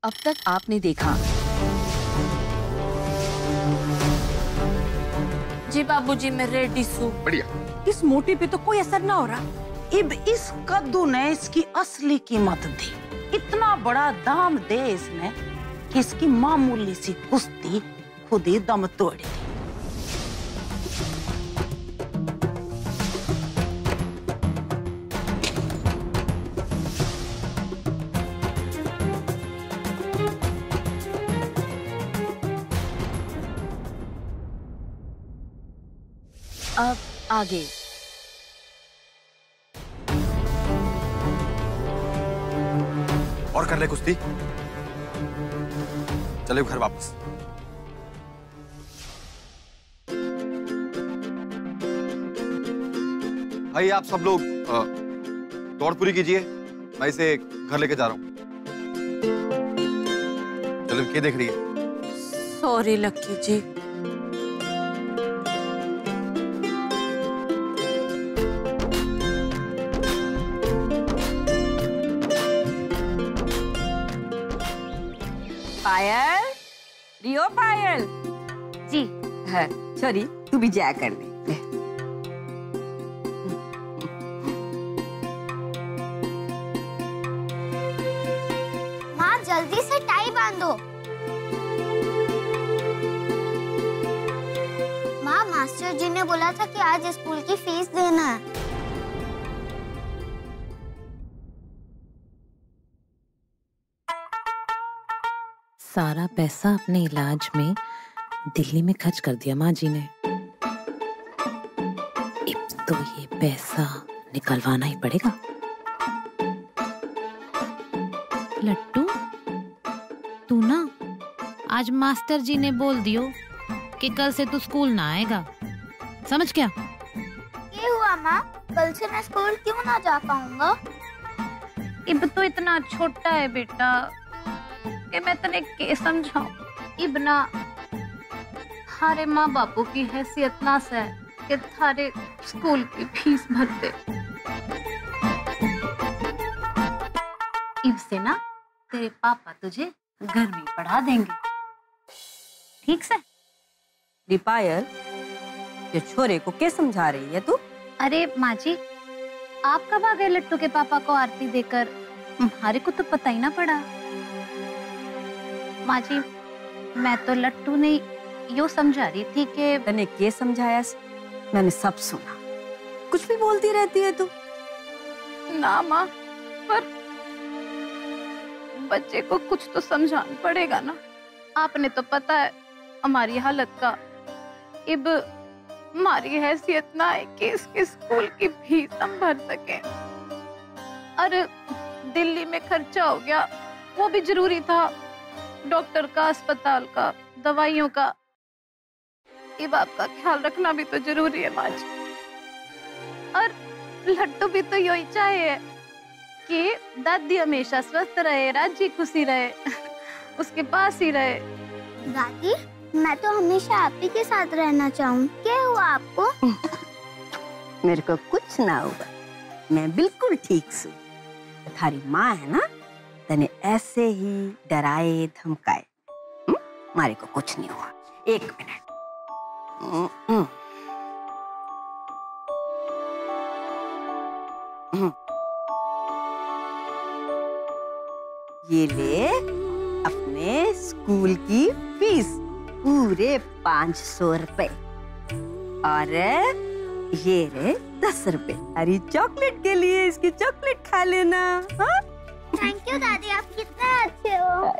अब तक आपने देखा। जी बाबूजी, मैं रेडी हूँ। बढ़िया। इस मोटी पे तो कोई असर ना हो रहा। इब इस कद्दू ने इसकी असली कीमत दी। इतना बड़ा दाम दे इसने कि इसकी मामूली सी कुश्ती खुद ही दम तोड़ दी। अब आगे। और कर ले कुश्ती। चले घर वापस। भाई आप सब लोग दौड़ पूरी कीजिए, मैं इसे घर लेके जा रहा हूँ। चलो, क्या देख रही है? सॉरी लक्की जी। पायल, रियो पायल जी। है, छोरी तू भी जाया कर ले। माँ जल्दी से टाई बांधो। माँ, मास्टर जी ने बोला था कि आज स्कूल की फीस देना है। सारा पैसा अपने इलाज में दिल्ली में खर्च कर दिया माँ जी ने। अब तो ये पैसा निकलवाना ही पड़ेगा। लट्टू, तू ना आज मास्टर जी ने बोल दियो कि कल से तू स्कूल ना आएगा, समझ क्या? ये हुआ माँ, कल से मैं स्कूल क्यों ना जा पाऊंगा? इब तो इतना छोटा है बेटा कि मैं तने के समझाऊं। इब ना थारे माँ बापू की हैसियत ना से कि थारे स्कूल की फीस भरते। इब से ना तेरे पापा तुझे घर में पढ़ा देंगे, ठीक से? पायल, ये छोरे को क्या समझा रही है तू? अरे माँ जी, आप कब आ गए लट्टू के पापा को आरती देकर? हमारे को तो पता ही ना पड़ा। माँ जी, मैं तो लट्टू ने यो समझा रही थी कि तने क्या समझाया? मैंने सब सुना। कुछ भी बोलती रहती है तू। ना माँ, पर बच्चे को कुछ तो समझाना पड़ेगा ना। आपने तो पता है हमारी हालत का। इब हमारी हैसियत ना है कि इसके स्कूल की फीस हम भर सके। और दिल्ली में खर्चा हो गया, वो भी जरूरी था। डॉक्टर का, अस्पताल का, दवाइयों का। इब आपका ख्याल रखना भी तो जरूरी है माँ जी। और लट्टू भी तो यही चाहे कि दादी हमेशा स्वस्थ रहे, राजी खुशी रहे, उसके पास ही रहे। दादी, मैं तो हमेशा आप ही के साथ रहना चाहूँ। क्या हुआ आपको? मेरे को कुछ ना हुआ, मैं बिल्कुल ठीक हूँ। थारी माँ है ना, तने ऐसे ही डराए धमकाए। मारे को कुछ नहीं हुआ। एक मिनट। ये ले अपने स्कूल की फीस, पूरे 500 रुपए। और ये रे 10 रुपए अरे चॉकलेट के लिए, इसकी चॉकलेट खा लेना। हाँ? थैंक यू दादी, आप कितने अच्छे हो।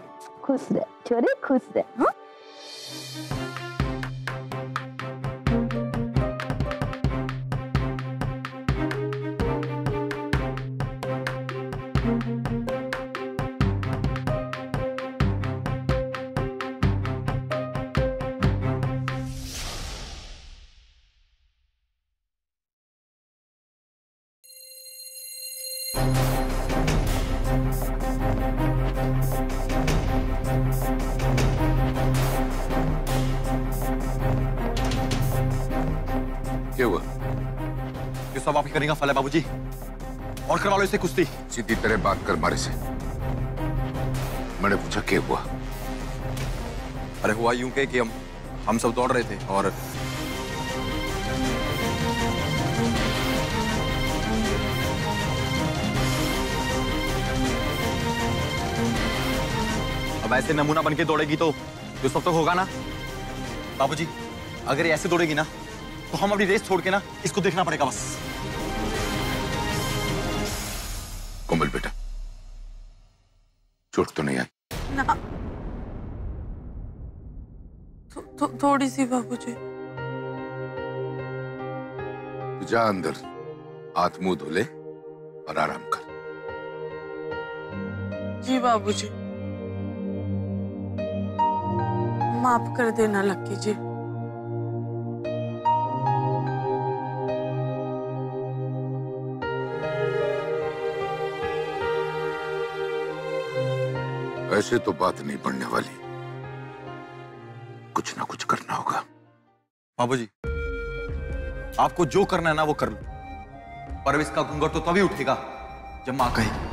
खुश रह छोरे, खुश रह। हाँ? क्या हुआ? ये सब आप ही करेंगे फले बाबूजी? और करवा लो इसे कुश्ती। सीधी तरह बात कर मारे से। मैंने पूछा क्या हुआ? अरे हुआ यूं कि हम सब दौड़ रहे थे और अब ऐसे नमूना बन के दौड़ेगी तो जो सब तो होगा ना बाबूजी। अगर ये ऐसे दौड़ेगी ना तो हम अपनी रेस छोड़ के ना इसको देखना पड़ेगा बस। कोमल बेटा, चोट तो नहीं आई? ना थोड़ी सी बाबूजी। जा अंदर, हाथ मुंह धुले और आराम कर। जी बाबूजी, माफ कर देना लक्की जी। ऐसे तो बात नहीं बढ़ने वाली, कुछ ना कुछ करना होगा। बाबूजी, आपको जो करना है ना वो कर लो, पर इसका घूंघट तो तभी उठेगा जब मां कहेगी।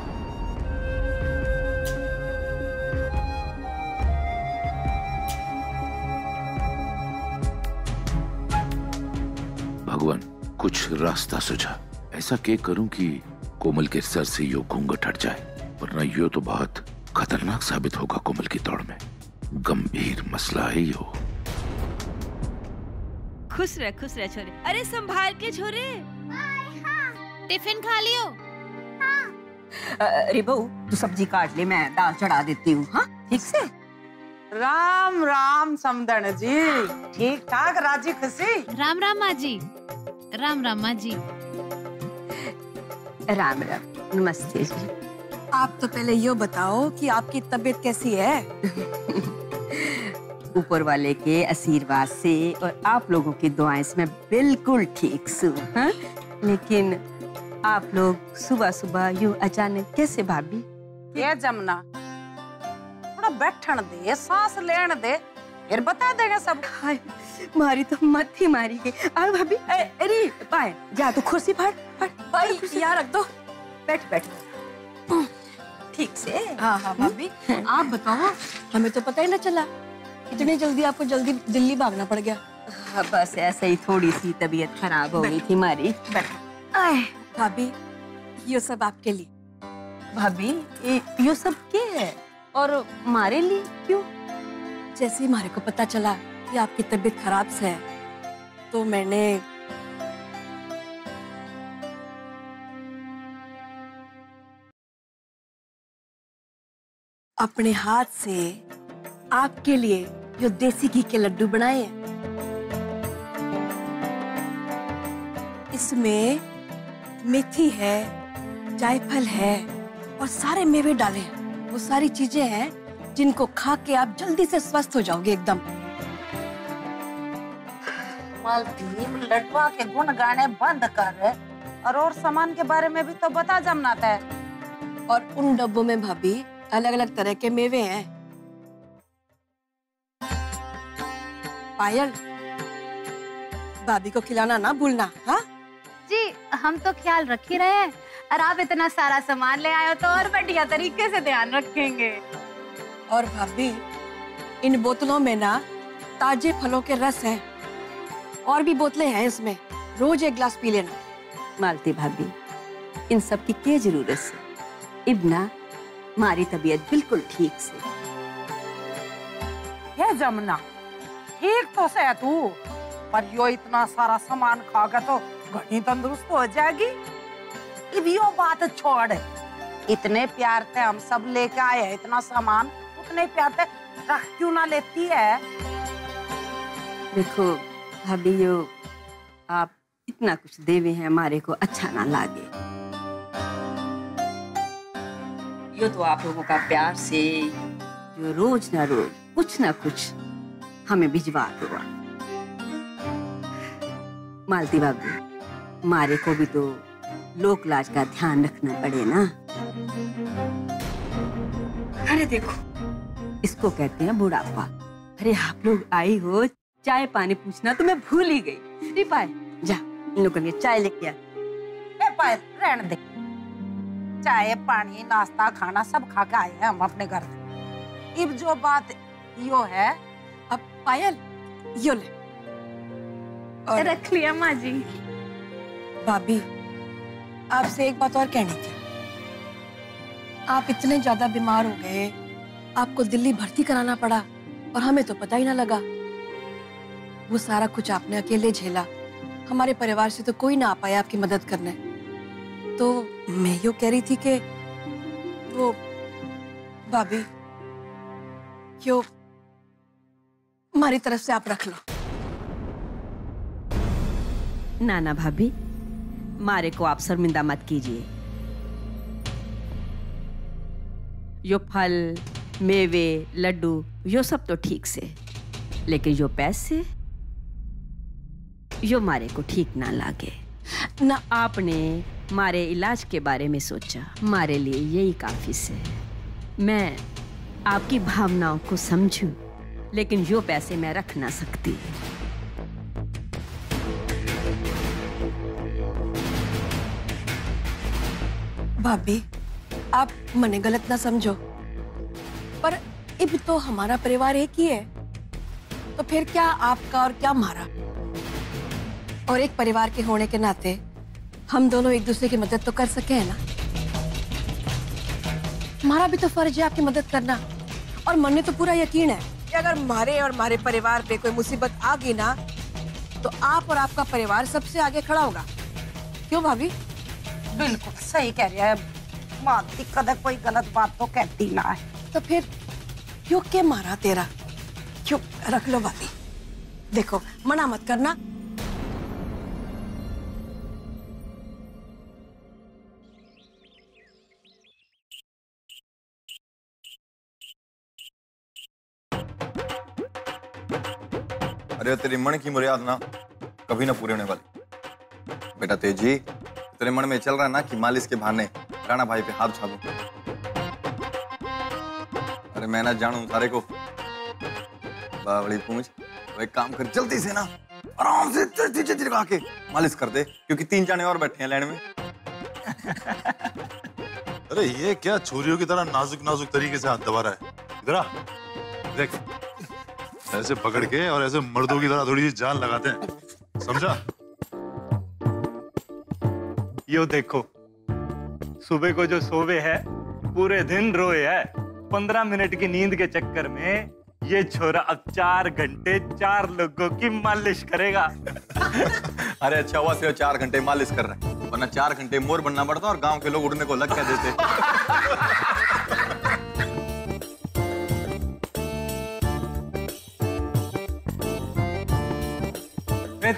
भगवान कुछ रास्ता सुझा। ऐसा क्या करूं कि कोमल के सर से यो घूंघट हट जाए, वरना यो तो बहुत खतरनाक साबित होगा कोमल की दौड़ में। गंभीर मसला है यो। खुश रह छोरे। अरे संभाल के छोरे। टिफिन खा लियो? अरे बहू तू सब्जी काट ले, मैं दाल चढ़ा देती हूँ। हाँ ठीक से। राम राम समदन जी, ठीक ठाक राजी खुशी? राम राम माँ जी। राम राम माँ जी। राम राम, नमस्ते जी। आप तो पहले यो बताओ कि आपकी तबीयत कैसी है? ऊपर वाले के आशीर्वाद से और आप लोगों की दुआएं से मैं बिल्कुल ठीक हूँ। हाँ? लेकिन आप लोग सुबह सुबह यूं अचानक कैसे भाभी? ये जमुना, थोड़ा बैठन दे, सांस लेने दे, फिर बता देगा सब। मारी तो मत ही मारी गई। आओ भाभी। अरे पाए जा तू कुर्सी फाड़ भाई यहाँ रख दो। बैठ बैठ ठीक से। हाँ हाँ भाभी, आप बताओ, हमें तो पता ही ना चला, इतनी जल्दी आपको जल्दी दिल्ली भागना पड़ गया। हाँ, बस ऐसे ही थोड़ी सी तबीयत खराब हो गई थी हमारी। भाभी ये सब आपके लिए। भाभी ये सब क्या है और हमारे लिए क्यों? जैसे ही हमारे को पता चला कि आपकी तबीयत खराब से है, तो मैंने अपने हाथ से आपके लिए जो देसी घी के लड्डू बनाए हैं। इसमें मेथी है, जायफल है और सारे मेवे डाले हैं। वो सारी चीजें हैं जिनको खा के आप जल्दी से स्वस्थ हो जाओगे एकदम। मालती, लड्डुआ के गुण गाने बंद कर और सामान के बारे में भी तो बता जमना था। और उन डब्बों में भाभी अलग अलग तरह के मेवे हैं। पायल, भाभी को खिलाना ना भूलना। हाँ जी, हम तो ख्याल रख ही रहे हैं, और आप इतना सारा सामान ले आए हो तो और बढ़िया तरीके से ध्यान रखेंगे। और भाभी, इन बोतलों में ना ताजे फलों के रस हैं, और भी बोतलें हैं इसमें, रोज एक गिलास पी लेना। मालती भाभी, इन सब की क्या जरूरत है? इब्ना, हमारी तबीयत बिल्कुल ठीक से। ये जमुना, ठीक तो से तू, पर यो इतना सारा सामान खा के तो घनी तंदुरुस्त हो जाएगी। अब यो बात छोड़, इतने प्यार से हम सब लेके आए हैं इतना सामान, उतने प्यार से रख क्यों ना लेती है? देखो भाभी, यो आप इतना कुछ देवे हैं, हमारे को अच्छा ना लागे। यो तो आप लोगों का प्यार से जो रोज ना रोज कुछ ना कुछ हमें भिजवा दो। मालती भाभी, हमारे को भी तो लोक लाज का ध्यान रखना पड़े ना। अरे देखो, इसको कहते हैं बुढ़ापा। अरे आप लोग आई हो, चाय पानी पूछना तो मैं भूल ही गई। पाए जा, इन लोगों के लिए चाय लेके आ। पायल रहने दे, चाय पानी नाश्ता खाना सब खा के आए हैं हम अपने घर। इब जो बात यो है, अब पायल यो ले और रख लिया माँ जी। भाभी, आपसे एक बात और कहनी थी। आप इतने ज्यादा बीमार हो गए, आपको दिल्ली भर्ती कराना पड़ा और हमें तो पता ही ना लगा। वो सारा कुछ आपने अकेले झेला, हमारे परिवार से तो कोई ना आ पाया आपकी मदद करने। तो मैं यूं कह रही थी कि वो भाभी क्यों हमारी तरफ से आप रख लो। नाना भाभी, मारे को आप शर्मिंदा मत कीजिए। यो फल, मेवे, लड्डू यो सब तो ठीक से, लेकिन यो पैसे यो मारे को ठीक ना लागे ना। आपने मारे इलाज के बारे में सोचा, मारे लिए यही काफी से। मैं आपकी भावनाओं को समझूं, लेकिन यो पैसे मैं रख ना सकती। भाभी, आप मने गलत ना समझो, पर इब तो हमारा परिवार एक ही है, तो फिर क्या आपका और क्या हमारा। और एक परिवार के होने के नाते हम दोनों एक दूसरे की मदद तो कर सके हैं ना। हमारा भी तो फर्ज है आपकी मदद करना, और मन तो पूरा यकीन है कि अगर हमारे और हमारे परिवार पे कोई मुसीबत आ गई ना, तो आप और आपका परिवार सबसे आगे खड़ा होगा। क्यों भाभी? बिल्कुल सही कह रही है माँ, कदर कोई गलत बात तो कहती ना है। तो फिर क्यों के मारा तेरा? क्यों? रख लो भाभी, देखो मना मत करना। अरे तेरी मन की मुराद ना कभी ना पूरी होने वाली। बेटा तेजी, तेरे मन में चल रहा है ना कि मालिश के बहाने राणा भाई पे हाथ उठा दूं। अरे मैं ना जानू सारे को बावड़ी पूछ। तो एक काम कर, जल्दी से ना आराम से तेजी लगा के मालिश कर दे, क्योंकि 3 जाने और बैठे हैं लाइन में। अरे ये क्या छोरियों की तरह नाजुक नाजुक तरीके से हाथ दबा रहा है? इधर आ, देख ऐसे पकड़ के और ऐसे मर्दों की तरह थोड़ी सी जान लगाते हैं, समझा? यो देखो, सुबह को जो सोवे है पूरे दिन रोए है। 15 मिनट की नींद के चक्कर में ये छोरा अब 4 घंटे 4 लोगों की मालिश करेगा। अरे अच्छा हुआ सिर्फ 4 घंटे मालिश कर रहे हैं, वरना 4 घंटे मोर बनना पड़ता और गांव के लोग उड़ने को लग क्या देते।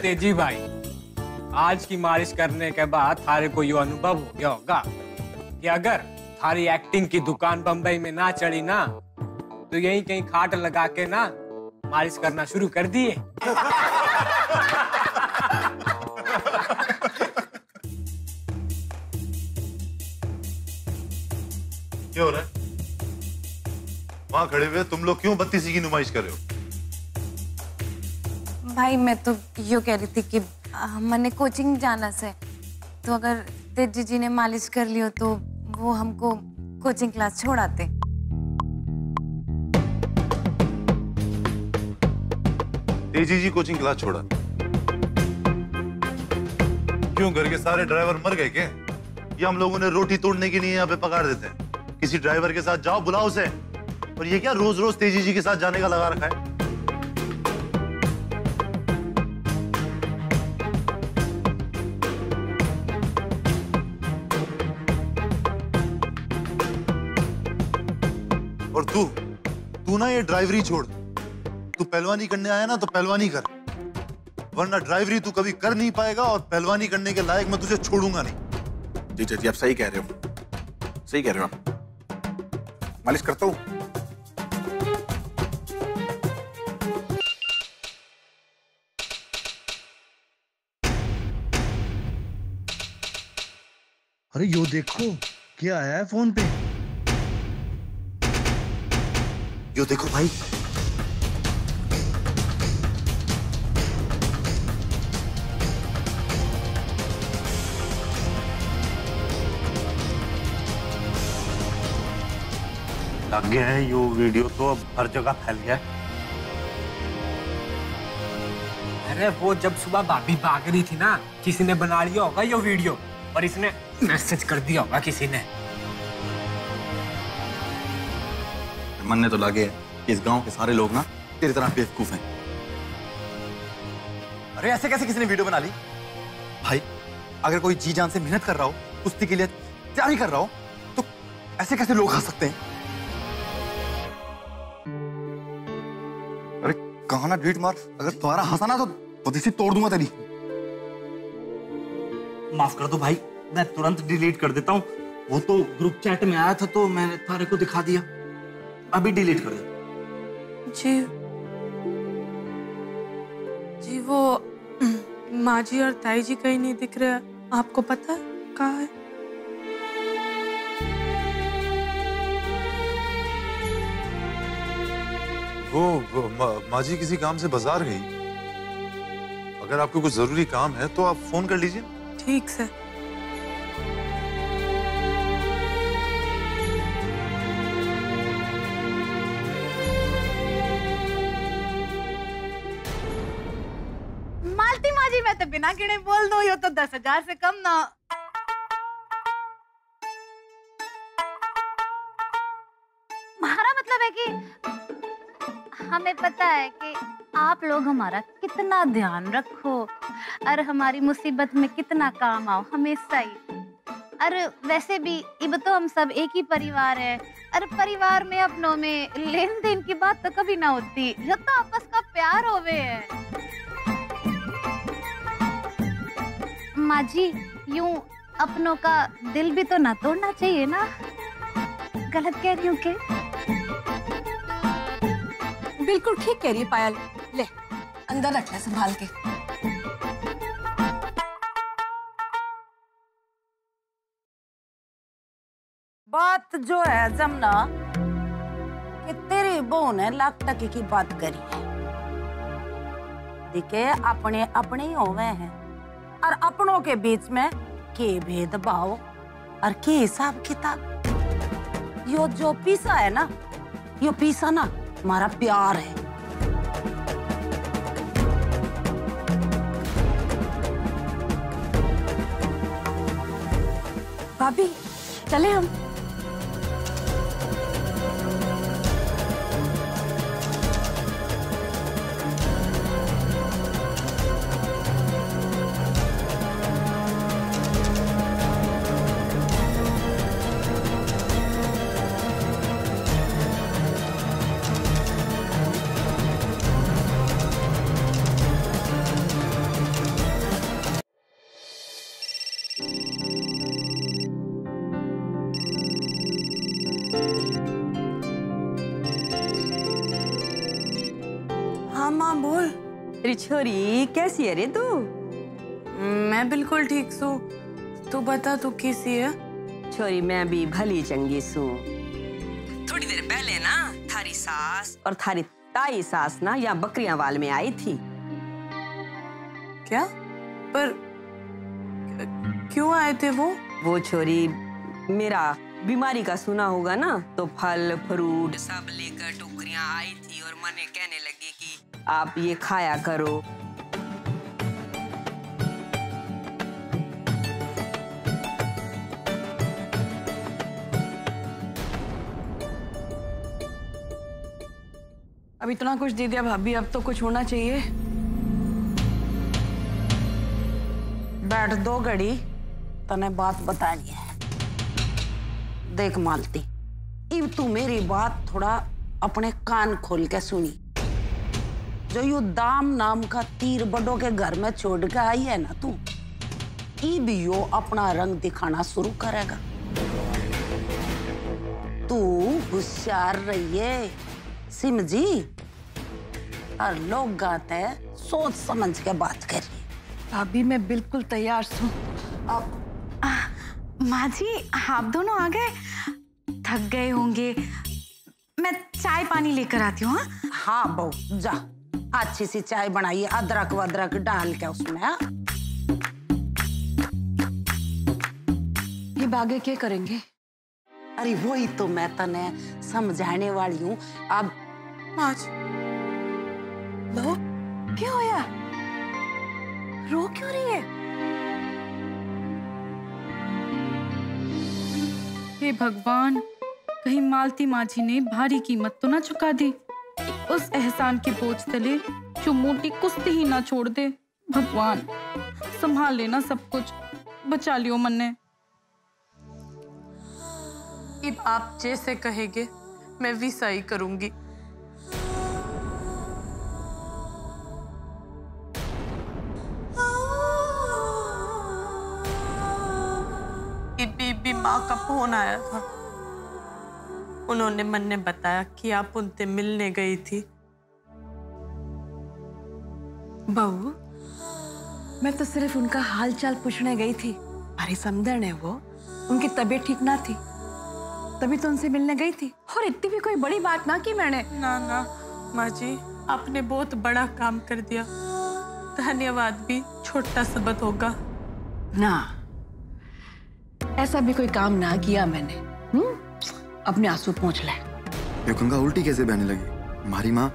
तेजी भाई, आज की मालिश करने के बाद थारे को यो अनुभव हो गया होगा कि अगर थारी एक्टिंग की दुकान बंबई में ना चढ़ी ना, तो यहीं कहीं खाट लगा के ना मालिश करना शुरू कर दिए। क्या हो रहा है? वहां खड़े हुए तुम लोग क्यों बत्तीसी की नुमाइश कर रहे हो? भाई मैं तो यो कह रही थी कि मैंने कोचिंग जाना से, तो अगर तेजी जी ने मालिश कर लियो तो वो हमको कोचिंग क्लास छोड़ाते। तेजी जी कोचिंग क्लास छोड़ा? क्यों, घर के सारे ड्राइवर मर गए क्या? ये हम लोगों ने रोटी तोड़ने के लिए यहाँ पे पगार देते हैं। किसी ड्राइवर के साथ जाओ, बुलाओ उसे। और ये क्या रोज रोज तेजी जी के साथ जाने का लगा रखा है? और तू ना ये ड्राइवरी छोड़। तू पहलवानी करने आया ना तो पहलवानी कर, वरना ड्राइवरी तू कभी कर नहीं पाएगा और पहलवानी करने के लायक मैं तुझे छोड़ूंगा नहीं। जी जी, आप सही कह रहे हो, सही कह रहे हो आप। मालिश करता हूँ। अरे यो देखो क्या आया है फोन पे। यो देखो भाई, लग गया है यो वीडियो तो अब हर जगह फैल गया है। अरे वो जब सुबह भाभी भाग रही थी ना, किसी ने बना लिया होगा ये वीडियो और इसने मैसेज कर दिया होगा किसी ने। मनने तो लगे कि इस गांव के सारे लोग ना तेरी तरह बेवकूफ हैं। अरे ऐसे कैसे किसी ने वीडियो बना ली? भाई अगर कोई जी जान से मेहनत कर रहा हो, कुश्ती के लिए तैयारी कर रहा हो, तो ऐसे कैसे लोग हंस सकते हैं? अरे कहा ना डिलीट मार, अगर तुम्हारा हंसा ना तो इसी तोड़ दूंगा तेरी। माफ कर दो भाई, मैं तुरंत डिलीट कर देता हूँ। वो तो ग्रुप चैट में आया था तो मैंने तारे को दिखा दिया, अभी डिलीट कर दे। जी वो माँ जी और ताई जी कहीं नहीं दिख रहे, आपको पता है कहाँ है? वो माँ जी किसी काम से बाजार गई। अगर आपको कुछ जरूरी काम है तो आप फोन कर लीजिए। ठीक से। मालती माँ जी, मैं तो बिना गिने बोल दो, यो तो 10,000 से कम ना। हमारा मतलब है कि हमें पता है कि आप लोग हमारा कितना ध्यान रखो और हमारी मुसीबत में कितना काम आओ हमेशा ही। और वैसे भी अब तो हम सब एक ही परिवार है, और परिवार में अपनों में लेन देन की बात तो कभी ना होती, जब तो आपस का प्यार होवे है। माँ जी, यूं अपनों का दिल भी तो ना तोड़ना चाहिए ना। गलत कह रही हूँ क्या? बिल्कुल ठीक कह रही है पायल। ले अंदर रख ले संभाल के। बात जो है जमुना कि तेरी बहू ने लाख टके की बात करी है। दिखे अपने अपने ही होवे हैं, और अपनों के बीच में के भेदभाव और के हिसाब किताब। यो जो पीसा है ना, यो पीसा ना हमारा प्यार है। भाभी चले हम। हाँ माँ बोल। अरे छोरी कैसी है रे तू? मैं बिल्कुल ठीक सू, तू बता तू कैसी है? छोरी मैं भी भली चंगी सू। थोड़ी देर पहले ना थारी सास और थारी ताई सास ना यहाँ बकरियां वाल में आई थी। क्या? पर क्यों आए थे वो? वो छोरी मेरा बीमारी का सुना होगा ना, तो फल फ्रूट सब लेकर टोकरियां आई थी और मने कहने लगी कि आप ये खाया करो। अब इतना कुछ दे दिया भाभी, अब तो कुछ होना चाहिए। बैठ दो घड़ी, तने बात बतानी है। देख मालती, इब तू मेरी बात थोड़ा अपने कान खोल के सुनी। जो यू दाम नाम का तीर बड़ों के घर में छोड़ के आई है ना तू, इब यो अपना रंग दिखाना शुरू करेगा। तू होशियार रहिए सिमजी, और लोग गाते हैं सोच समझ के बात करिए। भाभी मैं बिल्कुल तैयार हूँ। माँ जी आप दोनों आ गए, थक गए होंगे, मैं चाय पानी लेकर आती हूँ। हाँ बहू जा, अच्छी सी चाय बनाइए, अदरक वदरक डाल के उसमें। ये आगे क्या करेंगे? अरे वही तो मैं तने समझाने वाली हूँ। अब माँ जी लो क्या होया? रो क्यों रही है? हे भगवान, कहीं मालती माझी ने भारी कीमत तो ना चुका दी, उस एहसान के बोझ तले जो मोटी कुश्ती ही ना छोड़ दे। भगवान संभाल लेना सब कुछ, बचा लियो मन्ने। अब आप जैसे कहेंगे मैं वैसा ही करूंगी। इब्बी माँ का फोन आया था। उन्होंने मन ने बताया कि आप उनसे मिलने गई थी। बहू, मैं तो सिर्फ उनका हालचाल पूछने गई थी। अरे समझण है वो, उनकी तबीयत ठीक ना थी, तभी तो उनसे मिलने गई थी। और इतनी भी कोई बड़ी बात ना की मैंने। ना ना माँ जी, आपने बहुत बड़ा काम कर दिया। धन्यवाद भी छोटा शब्द होगा। ना, ऐसा भी कोई काम ना किया मैंने। अपने आंसू पोंछ ले। ये गंगा उल्टी कैसे बहने लगी? हमारी माँ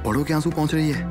बड़ों के आंसू पहुंच रही है।